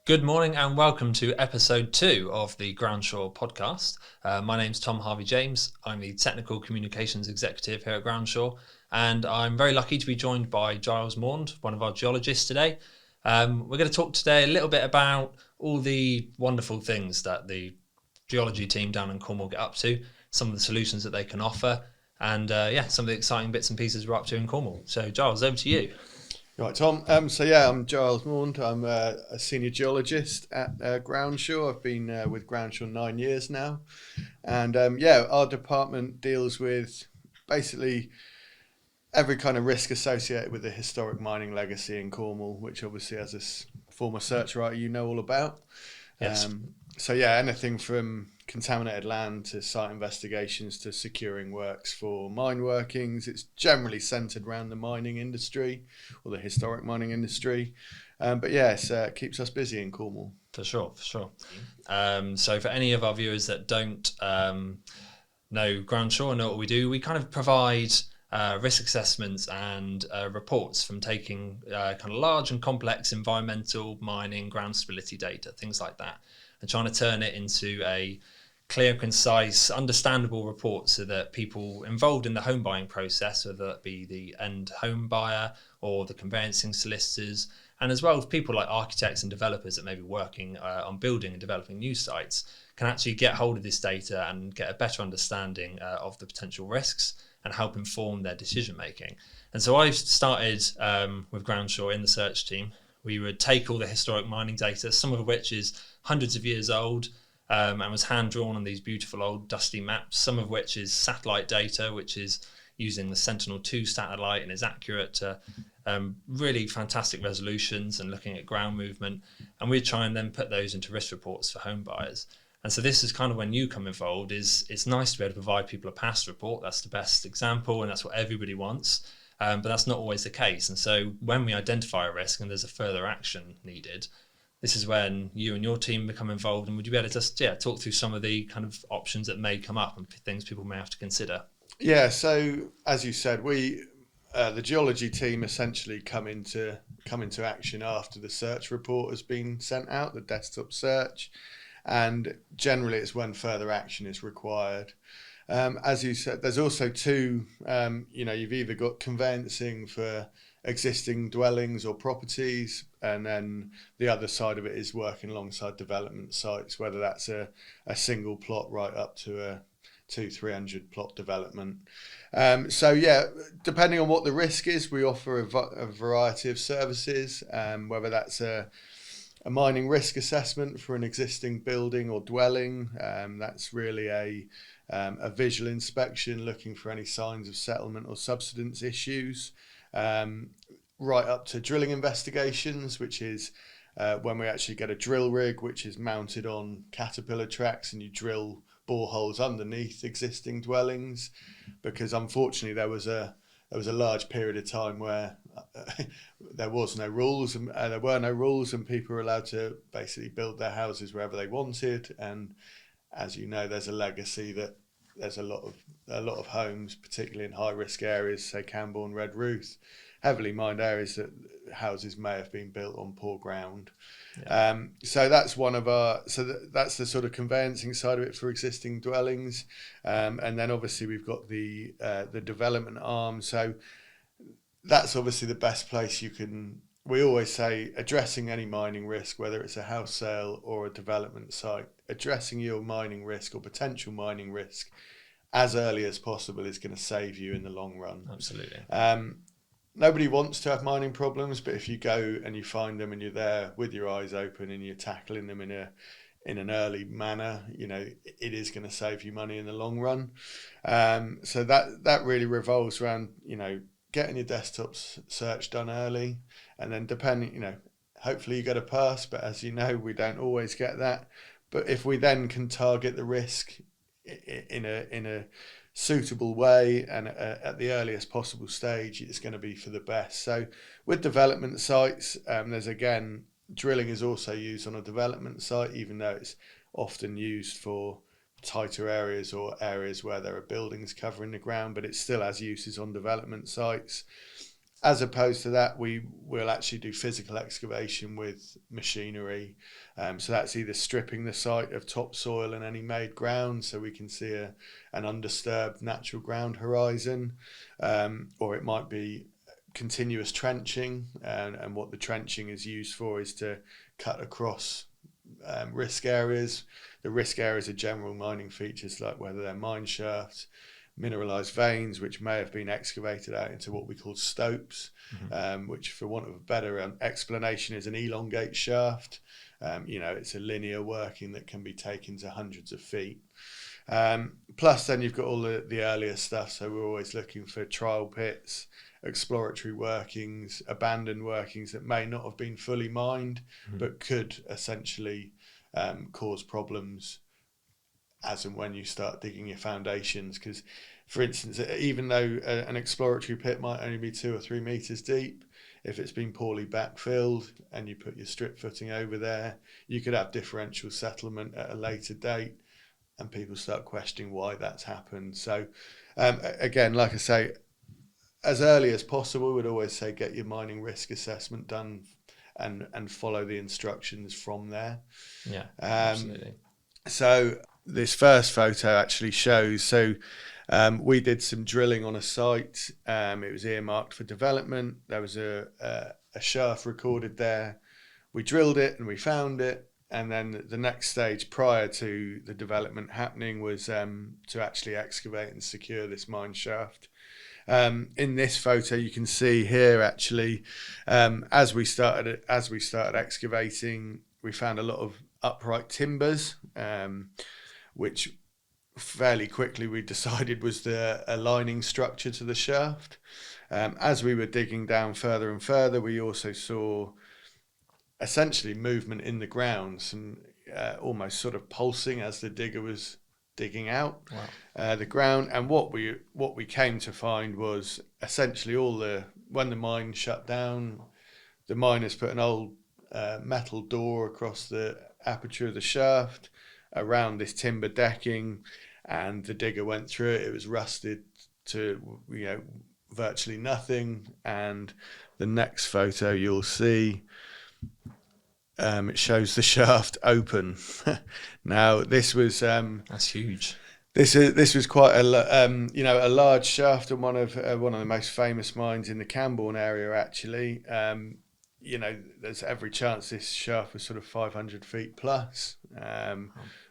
Good morning and welcome to episode 2 of the Groundsure podcast. My name's Tom Harvey-James. I'm the Technical Communications Executive here at Groundsure, and I'm very lucky to be joined by Giles Mound, one of our geologists today. We're going to talk today a little bit about all the wonderful things that the geology team down in Cornwall get up to, some of the solutions that they can offer, and some of the exciting bits and pieces we're up to in Cornwall. So Giles, over to you. Right, Tom. I'm Giles Mound. I'm a senior geologist at Groundsure. I've been with Groundsure 9 years now, and our department deals with basically every kind of risk associated with the historic mining legacy in Cornwall, which obviously, as a former search writer, you know all about. Yes. Anything from contaminated land to site investigations to securing works for mine workings. It's generally centred around the mining industry or the historic mining industry. It keeps us busy in Cornwall. For sure. So for any of our viewers that don't know Groundsure and know what we do, we kind of provide risk assessments and reports from taking kind of large and complex environmental, mining, ground stability data, things like that, and trying to turn it into a clear, concise, understandable report so that people involved in the home buying process, whether that be the end home buyer or the conveyancing solicitors, and as well as people like architects and developers that may be working on building and developing new sites, can actually get hold of this data and get a better understanding of the potential risks and help inform their decision making. And so I started with Groundsure in the search team. We would take all the historic mining data, some of which is hundreds of years old, and was hand drawn on these beautiful old dusty maps, some of which is satellite data, which is using the Sentinel-2 satellite and is accurate to really fantastic resolutions and looking at ground movement. And we try and then put those into risk reports for home buyers. And so this is kind of when you come involved. It's nice to be able to provide people a past report. That's the best example, and that's what everybody wants. But that's not always the case. And so when we identify a risk and there's a further action needed, this is when you and your team become involved. And would you be able to just talk through some of the kind of options that may come up and things people may have to consider? Yeah. So as you said, the geology team essentially come into action after the search report has been sent out, the desktop search, and generally it's when further action is required. As you said, there's also two. You've either got conveyancing for existing dwellings or properties, and then the other side of it is working alongside development sites, whether that's a single plot right up to a 200-300 plot development. Depending on what the risk is, we offer a variety of services, whether that's a mining risk assessment for an existing building or dwelling. That's really a visual inspection looking for any signs of settlement or subsidence issues, right up to drilling investigations, which is when we actually get a drill rig which is mounted on caterpillar tracks and you drill boreholes underneath existing dwellings, because unfortunately there was a large period of time where there were no rules and people were allowed to basically build their houses wherever they wanted. And as you know, there's a legacy that there's a lot of homes, particularly in high risk areas, say Camborne, Redruth, heavily mined areas, that houses may have been built on poor ground. Yeah. That's that's the sort of conveyancing side of it for existing dwellings, and then obviously we've got the development arm. So that's obviously the best place you can. We always say addressing any mining risk, whether it's a house sale or a development site, addressing your mining risk or potential mining risk as early as possible is going to save you in the long run. Absolutely. Nobody wants to have mining problems, but if you go and you find them and you're there with your eyes open and you're tackling them in an early manner, it is going to save you money in the long run. So that really revolves around, getting your desktop search done early, and then hopefully you get a pass, but as you know, we don't always get that. But if we then can target the risk in a suitable way and at the earliest possible stage, it's going to be for the best. So with development sites, there's again, drilling is also used on a development site, even though it's often used for tighter areas or areas where there are buildings covering the ground, but it still has uses on development sites. As opposed to that, we will actually do physical excavation with machinery. So that's either stripping the site of topsoil and any made ground so we can see an undisturbed natural ground horizon, or it might be continuous trenching. And what the trenching is used for is to cut across risk areas. The risk areas are general mining features like whether they're mine shafts, mineralized veins, which may have been excavated out into what we call stopes, which, for want of a better explanation, is an elongate shaft. It's a linear working that can be taken to hundreds of feet. Plus, then you've got all the earlier stuff. So we're always looking for trial pits, exploratory workings, abandoned workings that may not have been fully mined, but could essentially cause problems as and when you start digging your foundations. Because, for instance, even though an exploratory pit might only be 2 or 3 meters deep, if it's been poorly backfilled and you put your strip footing over there, you could have differential settlement at a later date, and people start questioning why that's happened. So again, like I say, as early as possible, we'd always say get your mining risk assessment done and follow the instructions from there. Yeah, absolutely. So this first photo actually shows, we did some drilling on a site. It was earmarked for development. There was a shaft recorded there. We drilled it and we found it. And then the next stage prior to the development happening was to actually excavate and secure this mine shaft. In this photo, you can see here actually, as we started excavating, we found a lot of upright timbers, which fairly quickly we decided was the aligning structure to the shaft. As we were digging down further and further, we also saw essentially movement in the ground, some almost sort of pulsing as the digger was digging out. Wow. The ground. And what we came to find was essentially when the mine shut down, the miners put an old metal door across the aperture of the shaft around this timber decking, and the digger went through it. It was rusted to virtually nothing. And the next photo you'll see, it shows the shaft open. Now this was That's huge. This was quite a large shaft and one of the most famous mines in the Camborne area actually. There's every chance this shaft was sort of 500 feet plus.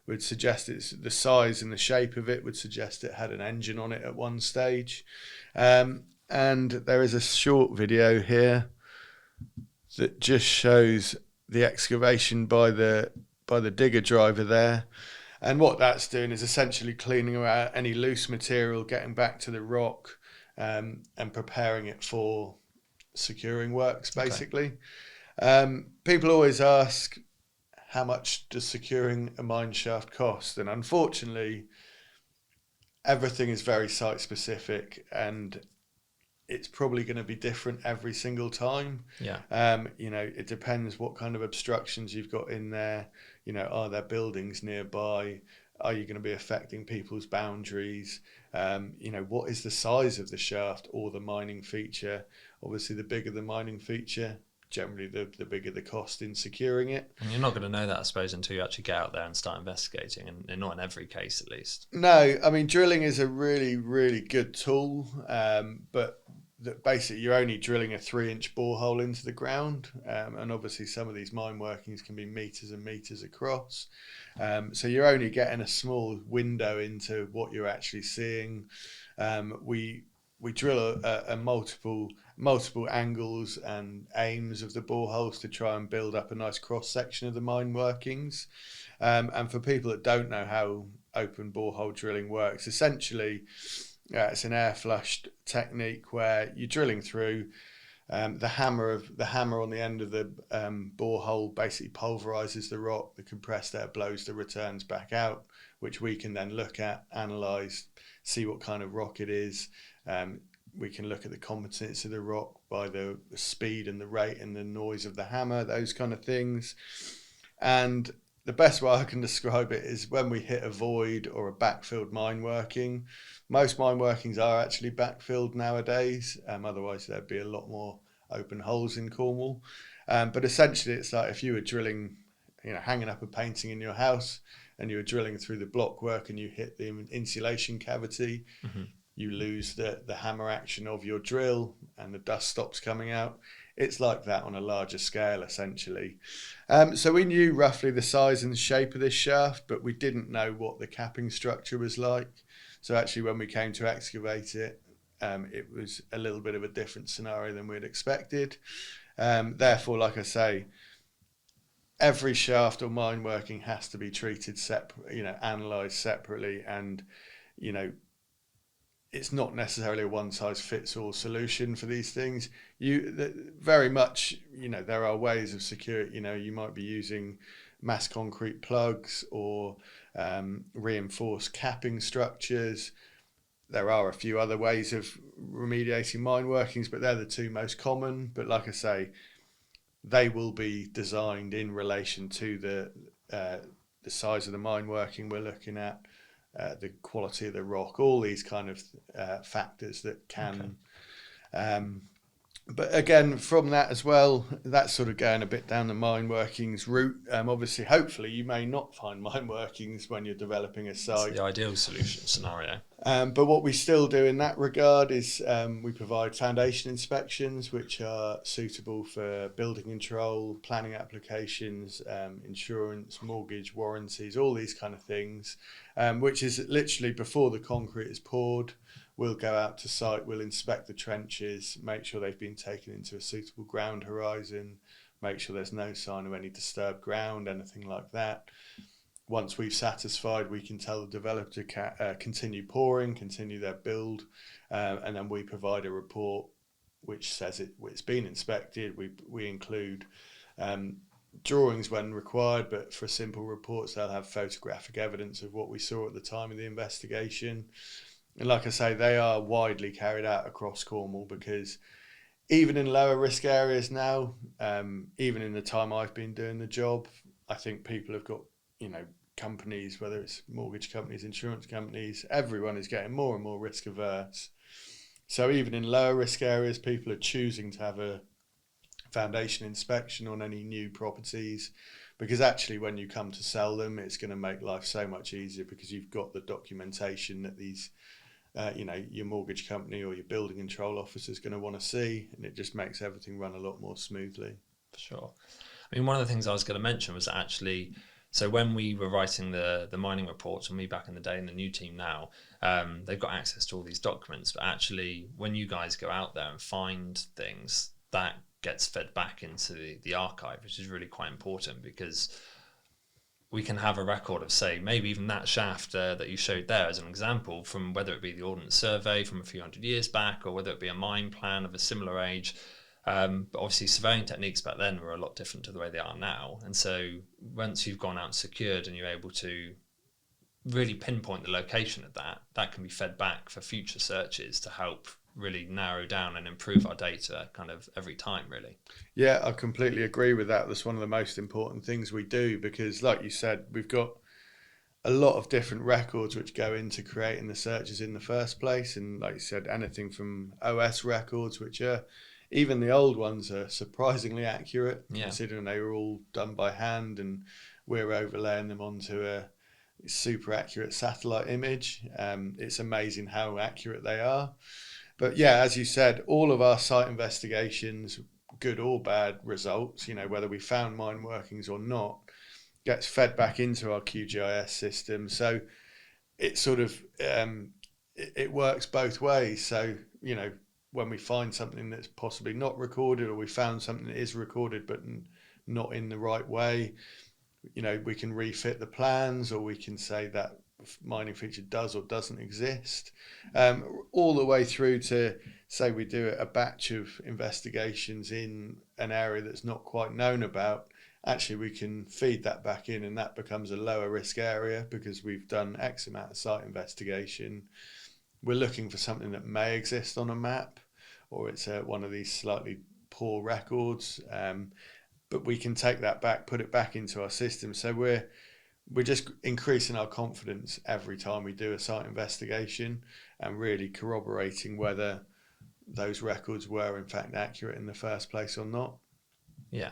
Would suggest it's the size and the shape of it would suggest it had an engine on it at one stage. And there is a short video here that just shows the excavation by the digger driver there. And what that's doing is essentially cleaning out any loose material, getting back to the rock, and preparing it for securing works, basically. Okay. People always ask, how much does securing a mine shaft cost? And unfortunately, everything is very site specific, and it's probably going to be different every single time. Yeah. It depends what kind of obstructions you've got in there. Are there buildings nearby? Are you going to be affecting people's boundaries? What is the size of the shaft or the mining feature? Obviously, the bigger the mining feature, generally the bigger the cost in securing it. And you're not going to know that, I suppose, until you actually get out there and start investigating, and not in every case, at least. No, I mean, drilling is a really, really good tool, but that basically you're only drilling a 3-inch borehole into the ground, and obviously some of these mine workings can be meters and meters across, so you're only getting a small window into what you're actually seeing. We drill a multiple angles and aims of the boreholes to try and build up a nice cross section of the mine workings. And for people that don't know how open borehole drilling works, essentially it's an air flushed technique where you're drilling through. The hammer on the end of the borehole basically pulverizes the rock. The compressed air blows the returns back out, which we can then look at, analyze, see what kind of rock it is. We can look at the competence of the rock by the speed and the rate and the noise of the hammer, those kind of things. And the best way I can describe it is when we hit a void or a backfilled mine working. Most mine workings are actually backfilled nowadays. Otherwise, there'd be a lot more open holes in Cornwall. But essentially, it's like if you were drilling, hanging up a painting in your house, and you were drilling through the block work and you hit the insulation cavity, you lose the hammer action of your drill and the dust stops coming out. It's like that on a larger scale, essentially. So we knew roughly the size and the shape of this shaft, but we didn't know what the capping structure was like. So actually, when we came to excavate it, it was a little bit of a different scenario than we'd expected. Therefore, like I say, every shaft or mine working has to be treated separate, analysed separately, and it's not necessarily a one-size-fits-all solution for these things. Very much, there are ways of security. You might be using mass concrete plugs or reinforced capping structures. There are a few other ways of remediating mine workings, but they're the two most common. But like I say, they will be designed in relation to the size of the mine working we're looking at, the quality of the rock, all these kind of factors that can. But again, from that as well, that's sort of going a bit down the mine workings route. Obviously, hopefully, you may not find mine workings when you're developing a site. It's the ideal solution scenario. But what we still do in that regard is we provide foundation inspections, which are suitable for building control, planning applications, insurance, mortgage, warranties, all these kind of things, which is literally before the concrete is poured. We'll go out to site, we'll inspect the trenches, make sure they've been taken into a suitable ground horizon, make sure there's no sign of any disturbed ground, anything like that. Once we've satisfied, we can tell the developer to continue pouring, continue their build, and then we provide a report which says it's been inspected. We include drawings when required, but for simple reports, they'll have photographic evidence of what we saw at the time of the investigation. And like I say, they are widely carried out across Cornwall because even in lower risk areas now, even in the time I've been doing the job, I think people have got, companies, whether it's mortgage companies, insurance companies, everyone is getting more and more risk averse. So even in lower risk areas, people are choosing to have a foundation inspection on any new properties because actually when you come to sell them, it's going to make life so much easier because you've got the documentation that these your mortgage company or your building control officer is going to want to see, and it just makes everything run a lot more smoothly. For sure. I mean, one of the things I was going to mention was actually, so when we were writing the mining reports, and me back in the day and the new team now, they've got access to all these documents, but actually when you guys go out there and find things, that gets fed back into the archive, which is really quite important because we can have a record of, say, maybe even that shaft that you showed there as an example, from whether it be the Ordnance Survey from a few hundred years back or whether it be a mine plan of a similar age. But obviously surveying techniques back then were a lot different to the way they are now. And so once you've gone out and secured and you're able to really pinpoint the location of that can be fed back for future searches to help really narrow down and improve our data kind of every time, really. Yeah, I completely agree with that. That's one of the most important things we do because, like you said, we've got a lot of different records which go into creating the searches in the first place. And like you said, anything from OS records, which are, even the old ones are surprisingly accurate, considering they were all done by hand and we're overlaying them onto a super accurate satellite image. It's amazing how accurate they are. But yeah, as you said, all of our site investigations, good or bad results, whether we found mine workings or not, gets fed back into our QGIS system. So it sort of, it works both ways. So, when we find something that's possibly not recorded, or we found something that is recorded but not in the right way, we can refit the plans, or we can say that mining feature does or doesn't exist, all the way through to, say, we do a batch of investigations in an area that's not quite known about. Actually, we can feed that back in and that becomes a lower risk area because we've done X amount of site investigation. We're looking for something that may exist on a map, or it's one of these slightly poor records. but we can take that back, put it back into our system. So we're just increasing our confidence every time we do a site investigation and really corroborating whether those records were in fact accurate in the first place or not. Yeah.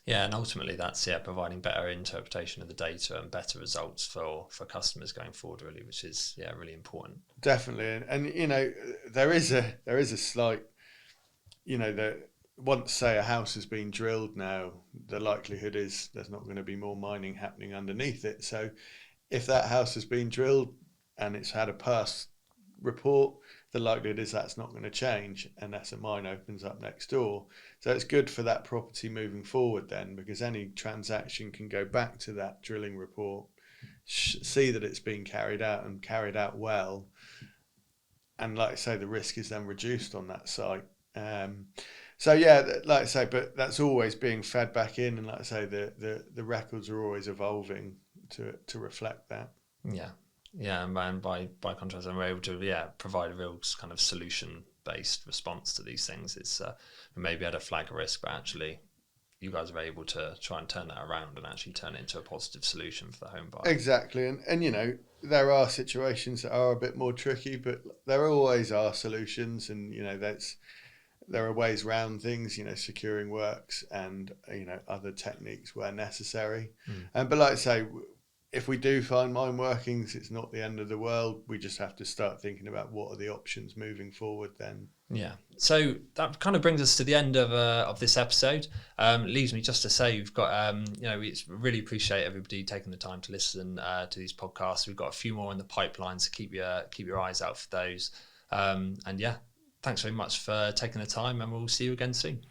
Yeah, and ultimately that's providing better interpretation of the data and better results for customers going forward, really, which is really important. Definitely, and you know there is a slight, you know, that once say a house has been drilled now, the likelihood is there's not going to be more mining happening underneath it. So if that house has been drilled and it's had a past report, the likelihood is that's not going to change unless a mine opens up next door. So it's good for that property moving forward then, because any transaction can go back to that drilling report, see that it's been carried out and carried out well, and like I say, the risk is then reduced on that site. So yeah, like I say, but that's always being fed back in, and like I say, the records are always evolving to reflect that. Yeah, and by contrast, we're able to provide a real kind of solution based response to these things. It's we maybe had a flag risk, but actually you guys are able to try and turn that around and actually turn it into a positive solution for the home buyer. Exactly, and you know there are situations that are a bit more tricky, but there always are solutions, and you know there are ways around things, you know, securing works and, you know, other techniques where necessary. But like I say, if we do find mine workings, it's not the end of the world. We just have to start thinking about what are the options moving forward then. Yeah. So that kind of brings us to the end of this episode. Leaves me just to say we've got, we really appreciate everybody taking the time to listen to these podcasts. We've got a few more in the pipeline, so keep your eyes out for those. Thanks very much for taking the time, and we'll see you again soon.